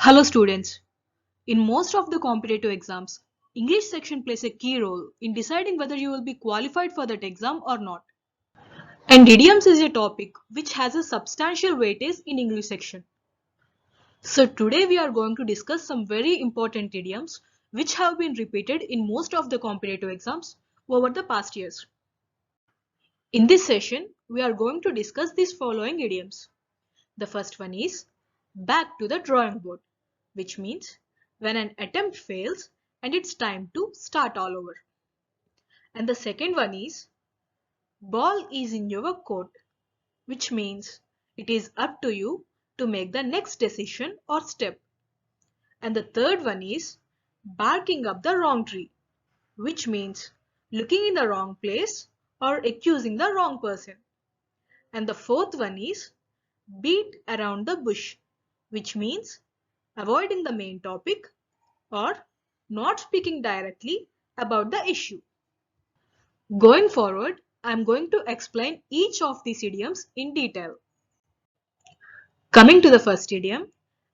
Hello students. In most of the competitive exams, English section plays a key role in deciding whether you will be qualified for that exam or not. And idioms is a topic which has a substantial weightage in English section. So today we are going to discuss some very important idioms which have been repeated in most of the competitive exams over the past years. In this session, we are going to discuss these following idioms. The first one is back to the drawing board, which means when an attempt fails and it's time to start all over. And the second one is ball is in your court, which means it is up to you to make the next decision or step. And the third one is barking up the wrong tree, which means looking in the wrong place or accusing the wrong person. And the fourth one is beat around the bush, which means avoiding the main topic or not speaking directly about the issue. Going forward, I am going to explain each of these idioms in detail. Coming to the first idiom,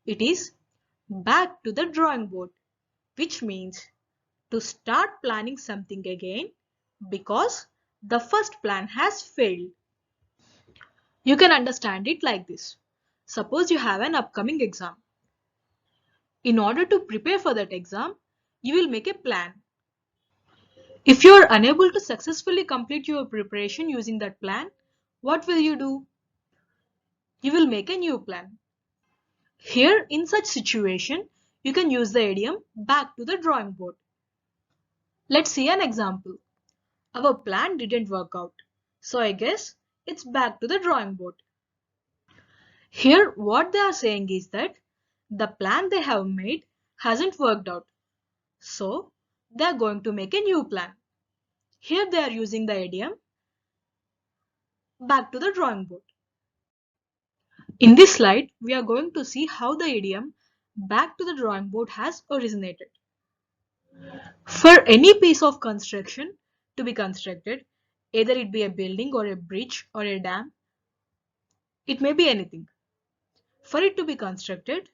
it is back to the drawing board, which means to start planning something again because the first plan has failed. You can understand it like this. Suppose you have an upcoming exam. In order to prepare for that exam, you will make a plan. If you are unable to successfully complete your preparation using that plan, what will you do? You will make a new plan. Here, in such situation, you can use the idiom back to the drawing board. Let's see an example. Our plan didn't work out, so I guess it's back to the drawing board. Here, what they are saying is that the plan they have made hasn't worked out, so they are going to make a new plan. Here they are using the idiom back to the drawing board. In this slide, we are going to see how the idiom back to the drawing board has originated. For any piece of construction to be constructed, either it be a building or a bridge or a dam, it may be anything. For it to be constructed,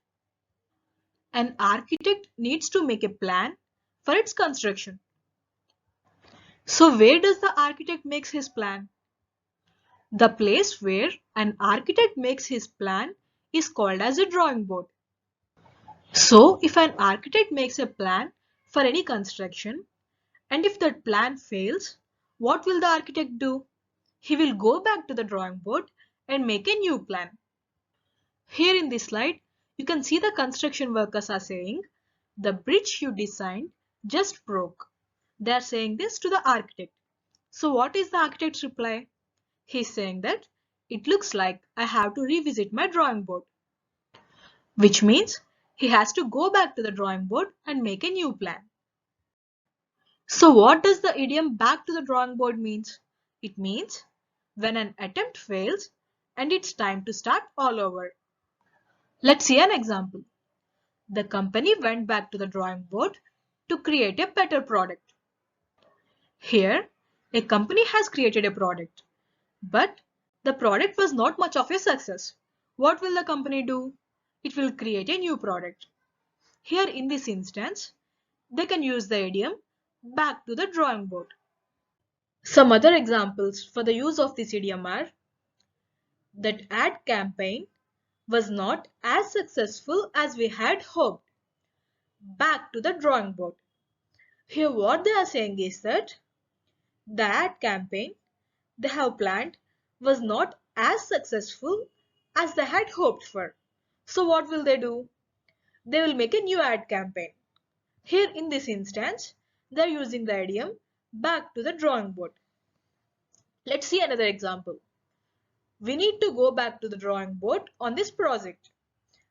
an architect needs to make a plan for its construction. So where does the architect makes his plan? The place where an architect makes his plan is called as a drawing board. So if an architect makes a plan for any construction and if that plan fails, what will the architect do? He will go back to the drawing board and make a new plan. Here in this slide, you can see the construction workers are saying, the bridge you designed just broke. They are saying this to the architect. So what is the architect's reply? He is saying that it looks like I have to revisit my drawing board, which means he has to go back to the drawing board and make a new plan. So what does the idiom back to the drawing board means? It means when an attempt fails and it's time to start all over. Let's see an example. The company went back to the drawing board to create a better product. Here, a company has created a product, but the product was not much of a success. What will the company do? It will create a new product. Here in this instance, they can use the idiom back to the drawing board. Some other examples for the use of this idiom are that ad campaign was not as successful as we had hoped. Back to the drawing board. Here what they are saying is that the ad campaign they have planned was not as successful as they had hoped for. So what will they do? They will make a new ad campaign. Here in this instance, they are using the idiom back to the drawing board. Let's see another example. We need to go back to the drawing board on this project.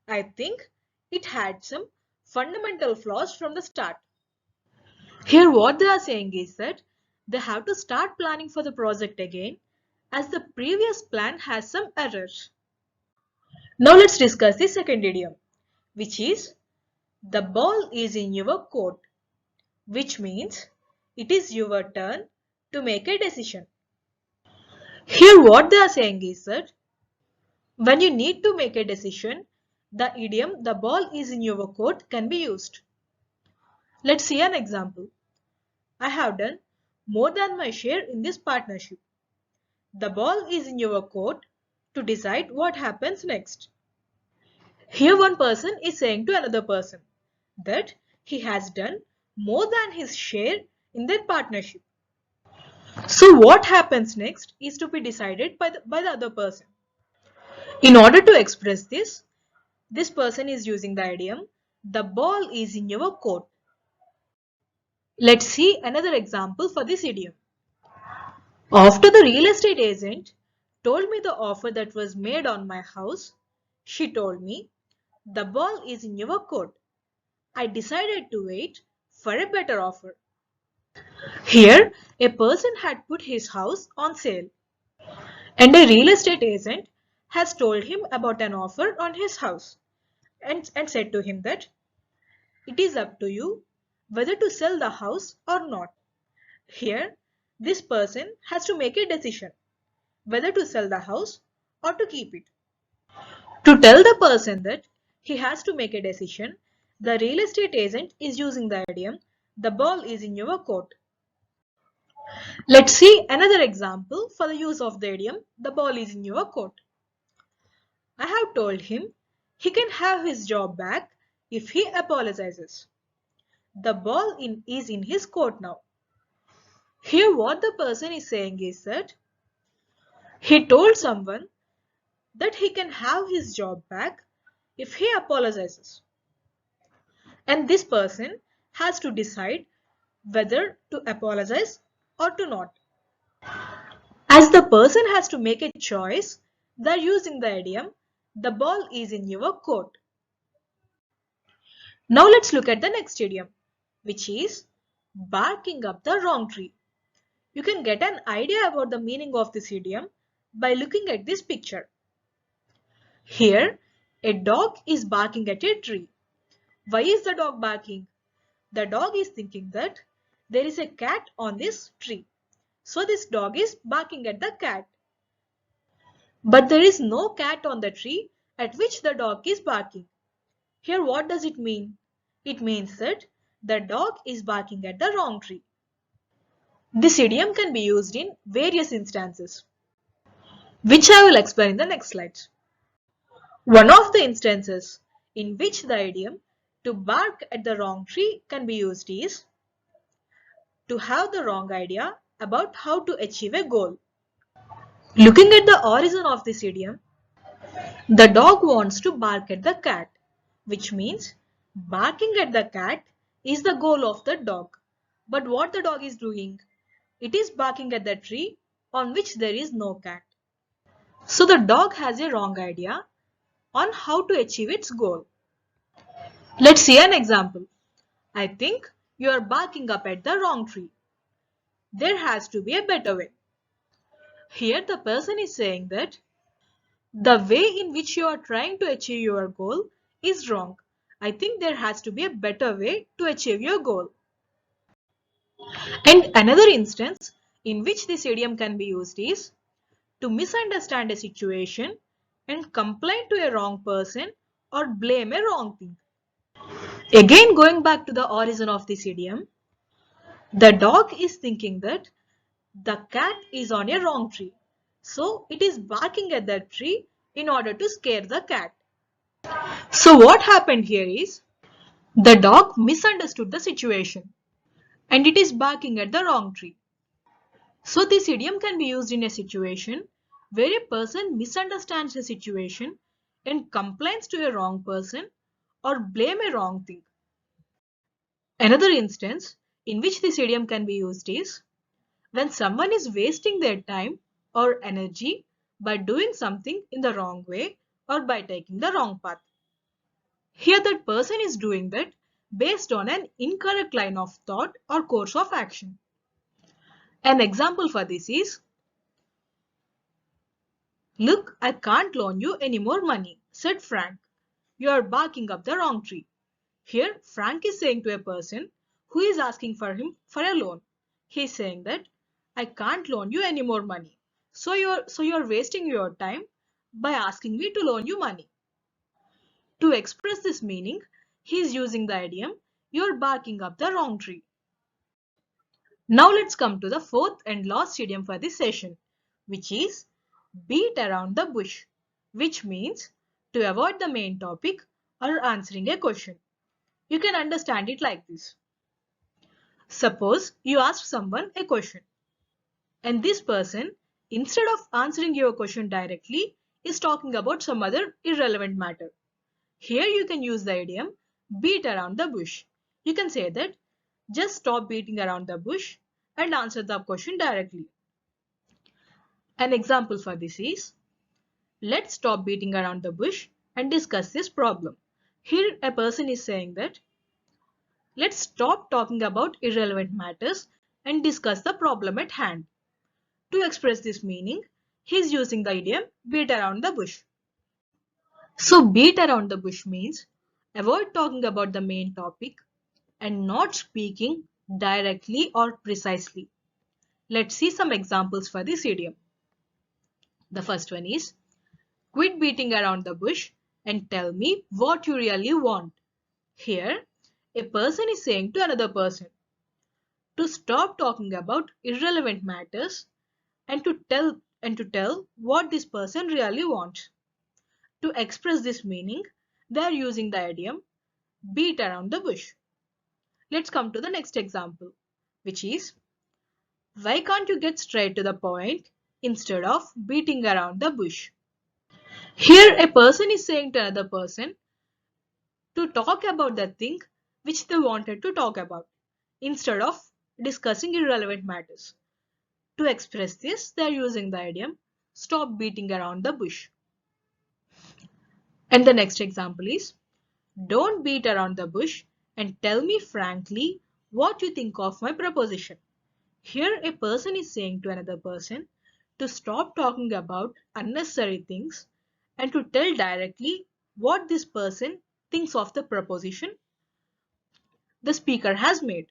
I think it had some fundamental flaws from the start. Here what they are saying is that they have to start planning for the project again as the previous plan has some errors. Now let's discuss the second idiom, which is the ball is in your court, which means it is your turn to make a decision. Here what they are saying is that when you need to make a decision The idiom "the ball is in your court" can be used. Let's see an example. I have done more than my share in this partnership. The ball is in your court to decide what happens next. Here one person is saying to another person that he has done more than his share in their partnership. So what happens next is to be decided by the other person. In order to express this person is using the idiom "the ball is in your court." Let's see another example for this idiom. After the real estate agent told me the offer that was made on my house, she told me, "The ball is in your court." I decided to wait for a better offer. Here, a person had put his house on sale, and a real estate agent has told him about an offer on his house and said to him that it is up to you whether to sell the house or not. Here, this person has to make a decision whether to sell the house or to keep it. To tell the person that he has to make a decision, the real estate agent is using the idiom "the ball is in your court." Let's see another example for the use of the idiom "the ball is in your court." I have told him he can have his job back if he apologizes. The is in his court now. Here what the person is saying is that he told someone that he can have his job back if he apologizes. And this person has to decide whether to apologize or to not. As the person has to make a choice, they're using the idiom "the ball is in your court." Now let's look at the next idiom, which is barking up the wrong tree. You can get an idea about the meaning of this idiom by looking at this picture. Here, a dog is barking at a tree. Why is the dog barking? The dog is thinking that there is a cat on this tree. So this dog is barking at the cat. But there is no cat on the tree at which the dog is barking. Here what does it mean? It means that the dog is barking at the wrong tree. This idiom can be used in various instances, which I will explain in the next slides. One of the instances in which the idiom "to bark at the wrong tree" can be used is to have the wrong idea about how to achieve a goal. Looking at the origin of this idiom, the dog wants to bark at the cat, which means barking at the cat is the goal of the dog. But what the dog is doing? It is barking at the tree on which there is no cat. So the dog has a wrong idea on how to achieve its goal. Let's see an example. I think you are barking up at the wrong tree. There has to be a better way. Here the person is saying that the way in which you are trying to achieve your goal is wrong. I think there has to be a better way to achieve your goal. And another instance in which this idiom can be used is to misunderstand a situation and complain to a wrong person or blame a wrong thing. Again, going back to the origin of this idiom, the dog is thinking that the cat is on a wrong tree. So it is barking at that tree in order to scare the cat. So what happened here is the dog misunderstood the situation and it is barking at the wrong tree. So this idiom can be used in a situation where a person misunderstands a situation and complains to a wrong person or blame a wrong thing. Another instance in which this idiom can be used is when someone is wasting their time or energy by doing something in the wrong way or by taking the wrong path. Here that person is doing that based on an incorrect line of thought or course of action. An example for this is, "Look, I can't loan you any more money," said Frank. "You are barking up the wrong tree." Here Frank is saying to a person who is asking for him for a loan. He is saying that I can't loan you any more money. So you're wasting your time by asking me to loan you money. To express this meaning, he is using the idiom, "You're barking up the wrong tree." Now let's come to the fourth and last idiom for this session, which is beat around the bush, which means to avoid the main topic or answering a question. You can understand it like this. Suppose you ask someone a question, and this person, instead of answering your question directly, is talking about some other irrelevant matter. Here you can use the idiom beat around the bush. You can say that just stop beating around the bush and answer the question directly. An example for this is, let's stop beating around the bush and discuss this problem. Here a person is saying that let's stop talking about irrelevant matters and discuss the problem at hand. To express this meaning, he is using the idiom beat around the bush. So beat around the bush means avoid talking about the main topic and not speaking directly or precisely. Let's see some examples for this idiom. The first one is, quit beating around the bush and tell me what you really want. Here, a person is saying to another person to stop talking about irrelevant matters and to tell what this person really wants. To express this meaning, they are using the idiom beat around the bush. Let's come to the next example, which is, why can't you get straight to the point instead of beating around the bush? Here, a person is saying to another person to talk about the thing which they wanted to talk about instead of discussing irrelevant matters. To express this, they are using the idiom stop beating around the bush. And the next example is, don't beat around the bush and tell me frankly what you think of my proposition. Here, a person is saying to another person to stop talking about unnecessary things and to tell directly what this person thinks of the proposition the speaker has made.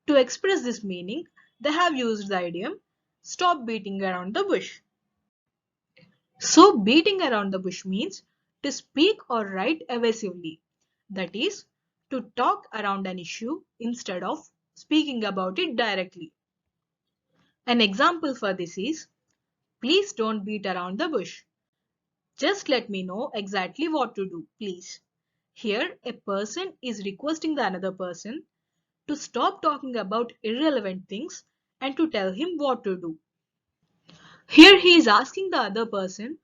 To express this meaning, they have used the idiom stop beating around the bush. So, beating around the bush means to speak or write evasively, that is, to talk around an issue instead of speaking about it directly. An example for this is, please don't beat around the bush. Just let me know exactly what to do, please. Here, a person is requesting the another person to stop talking about irrelevant things and to tell him what to do. Here, he is asking the other person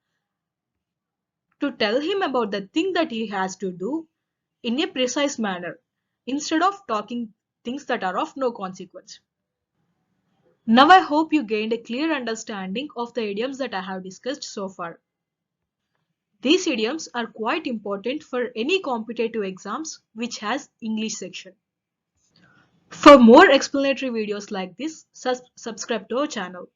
to tell him about the thing that he has to do in a precise manner instead of talking things that are of no consequence. Now I hope you gained a clear understanding of the idioms that I have discussed so far. These idioms are quite important for any competitive exams which has English section. For more explanatory videos like this, subscribe to our channel.